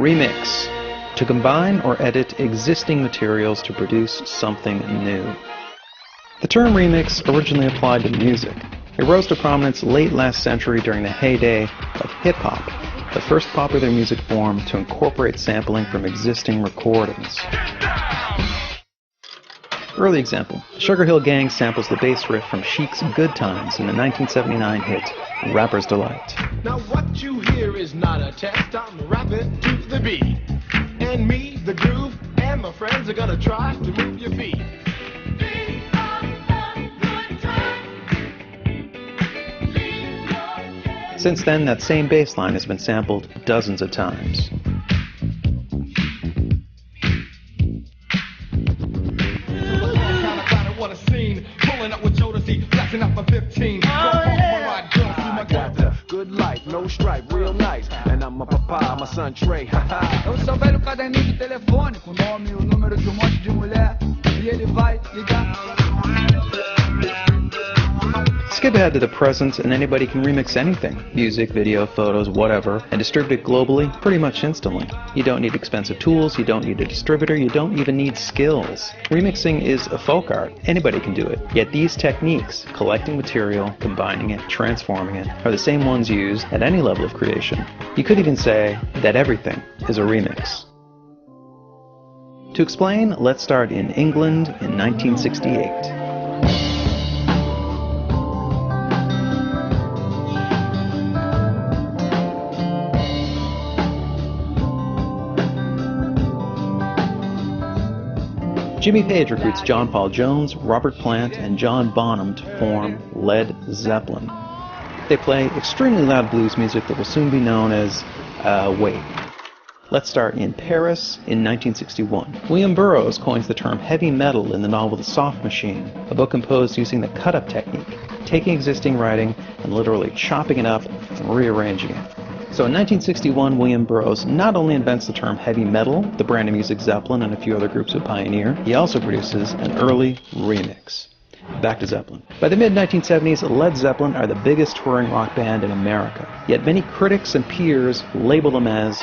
Remix. To combine or edit existing materials to produce something new. The term remix originally applied to music. It rose to prominence late last century during the heyday of hip-hop, the first popular music form to incorporate sampling from existing recordings. Early example, the Sugar Hill Gang samples the bass riff from Chic's Good Times in the 1979 hit, Rapper's Delight. Now what you hear is not a test, I'm rapping to the beat. And me, the groove, and my friends are gonna try to move your feet. Since then, that same bass line has been sampled dozens of times. Good life, no stripe, real nice. And I'm a papa, my son Trey. Eu sou velho caderninho de telefone, com o nome e o número de monte de mulher. E ele vai ligar. Skip ahead to the present and anybody can remix anything, music, video, photos, whatever, and distribute it globally pretty much instantly. You don't need expensive tools, you don't need a distributor, you don't even need skills. Remixing is a folk art, anybody can do it. Yet these techniques, collecting material, combining it, transforming it, are the same ones used at any level of creation. You could even say that everything is a remix. To explain, let's start in England in 1968. Jimmy Page recruits John Paul Jones, Robert Plant, and John Bonham to form Led Zeppelin. They play extremely loud blues music that will soon be known as, wait. Let's start in Paris in 1961. William Burroughs coins the term heavy metal in the novel The Soft Machine, a book composed using the cut-up technique, taking existing writing and literally chopping it up and rearranging it. So in 1961, William Burroughs not only invents the term heavy metal, the brand of music Zeppelin and a few other groups would pioneer, he also produces an early remix. Back to Zeppelin. By the mid-1970s, Led Zeppelin are the biggest touring rock band in America, yet many critics and peers label them as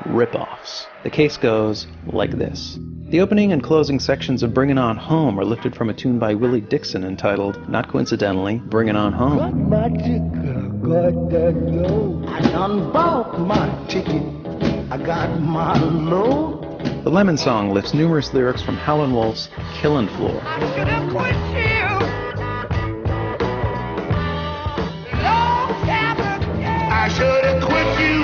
rip-offs. The case goes like this. The opening and closing sections of Bringin' On Home are lifted from a tune by Willie Dixon entitled, not coincidentally, Bringin' On Home. Got my ticket, got that dough. I done bought my ticket, I got my load. The Lemon Song lifts numerous lyrics from Howlin' Wolf's Killin' Floor. I should have quit you. I should have quit you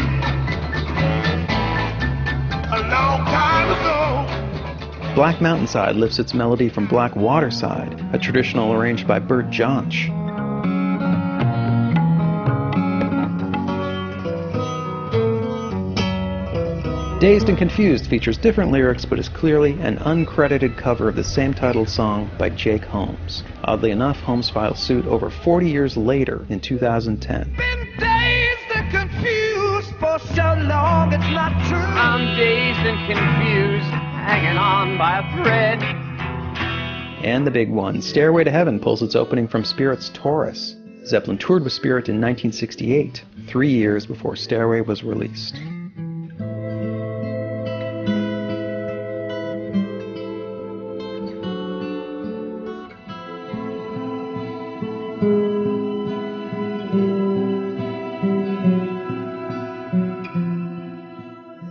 a long time ago. Black Mountainside lifts its melody from Black Waterside, a traditional arranged by Bert Jansch. Dazed and Confused features different lyrics but is clearly an uncredited cover of the same titled song by Jake Holmes. Oddly enough, Holmes filed suit over 40 years later in 2010. Been dazed and confused for so long, it's not true. I'm dazed and confused, hanging on by a thread. And the big one, Stairway to Heaven, pulls its opening from Spirit's Taurus. Zeppelin toured with Spirit in 1968, 3 years before Stairway was released.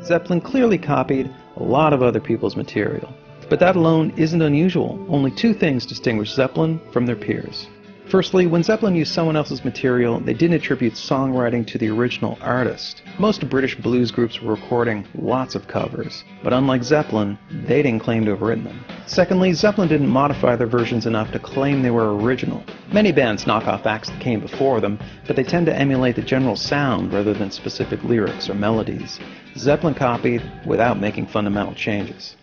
Zeppelin clearly copied a lot of other people's material. But that alone isn't unusual. Only two things distinguish Zeppelin from their peers. Firstly, when Zeppelin used someone else's material, they didn't attribute songwriting to the original artist. Most British blues groups were recording lots of covers, but unlike Zeppelin, they didn't claim to have written them. Secondly, Zeppelin didn't modify their versions enough to claim they were original. Many bands knock off acts that came before them, but they tend to emulate the general sound rather than specific lyrics or melodies. Zeppelin copied without making fundamental changes.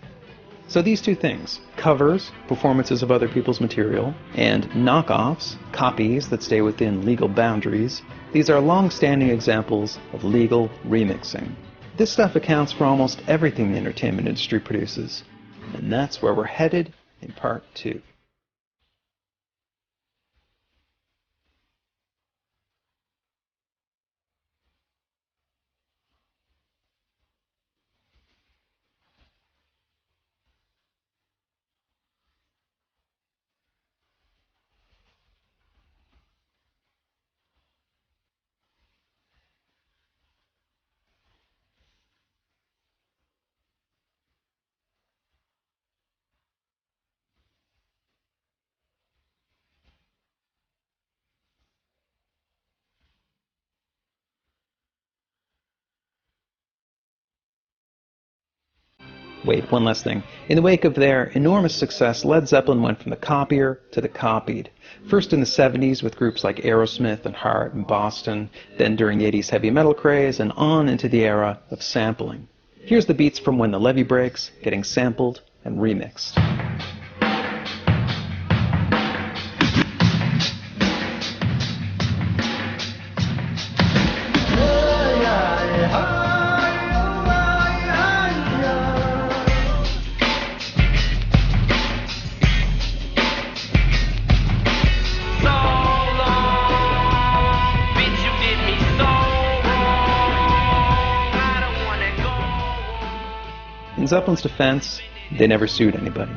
So these two things, covers, performances of other people's material, and knockoffs, copies that stay within legal boundaries, these are long-standing examples of legal remixing. This stuff accounts for almost everything the entertainment industry produces, and that's where we're headed in part 2. Wait, one last thing. In the wake of their enormous success, Led Zeppelin went from the copier to the copied. First in the 70s with groups like Aerosmith and Heart and Boston, then during the 80s heavy metal craze, and on into the era of sampling. Here's the beats from When the Levee Breaks, getting sampled and remixed. In Zeppelin's defense, they never sued anybody.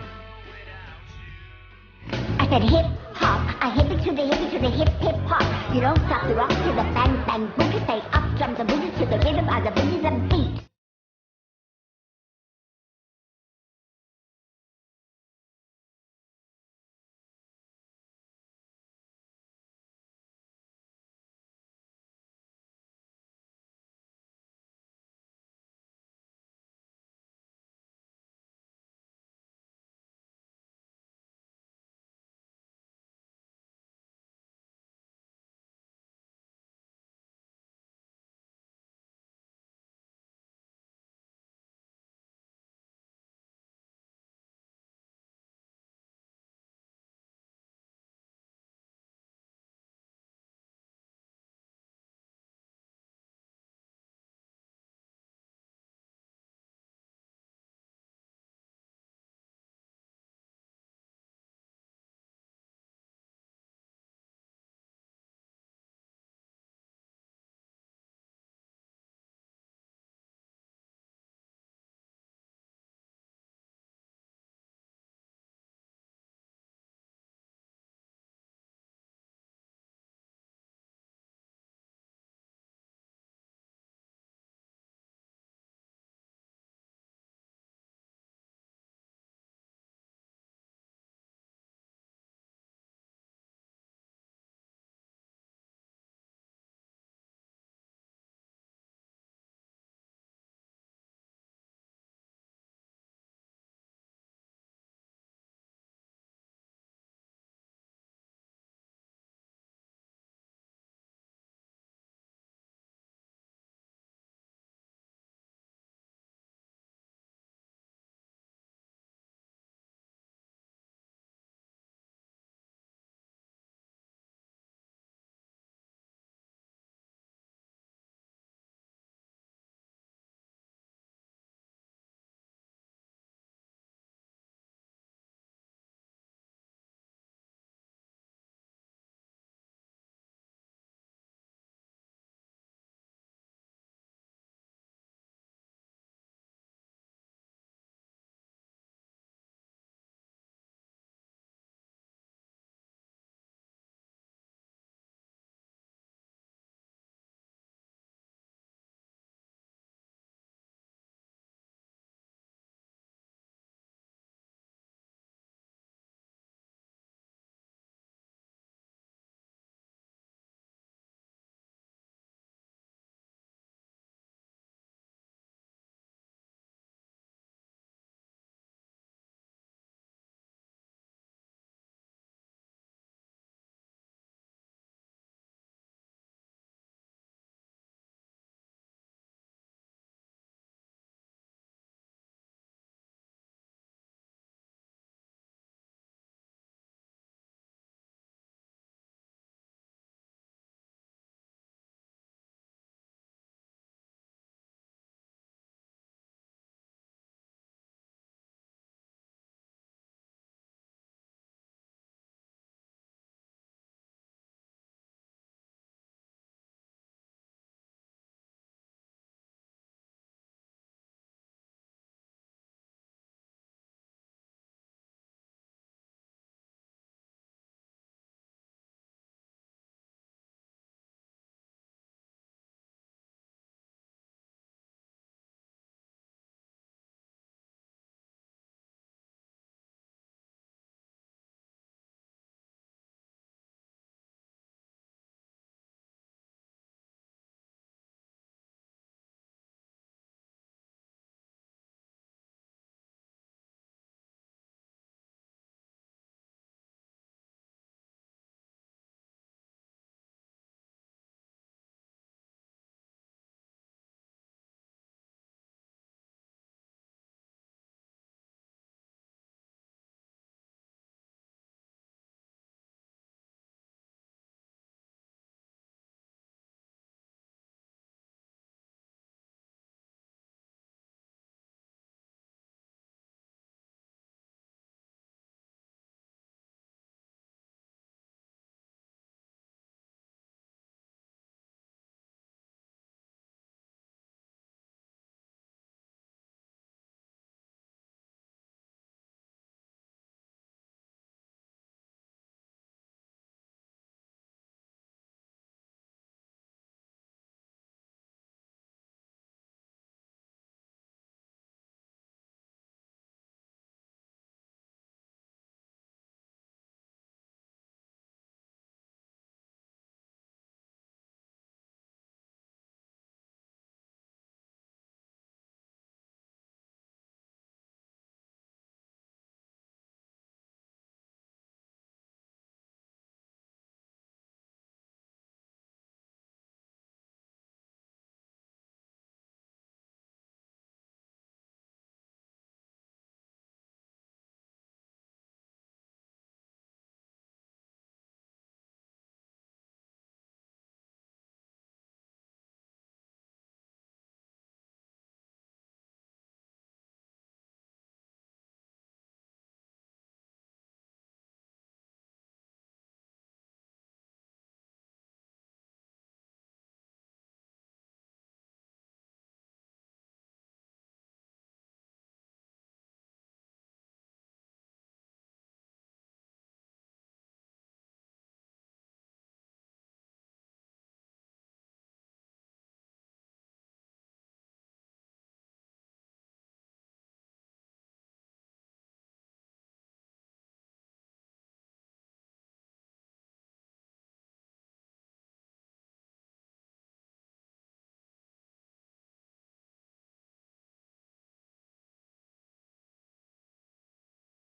I said hip hop, I hip it to the hip hop. You don't stop the rock to the bang bang boogie, say up jump the boogie to the rhythm of the beat.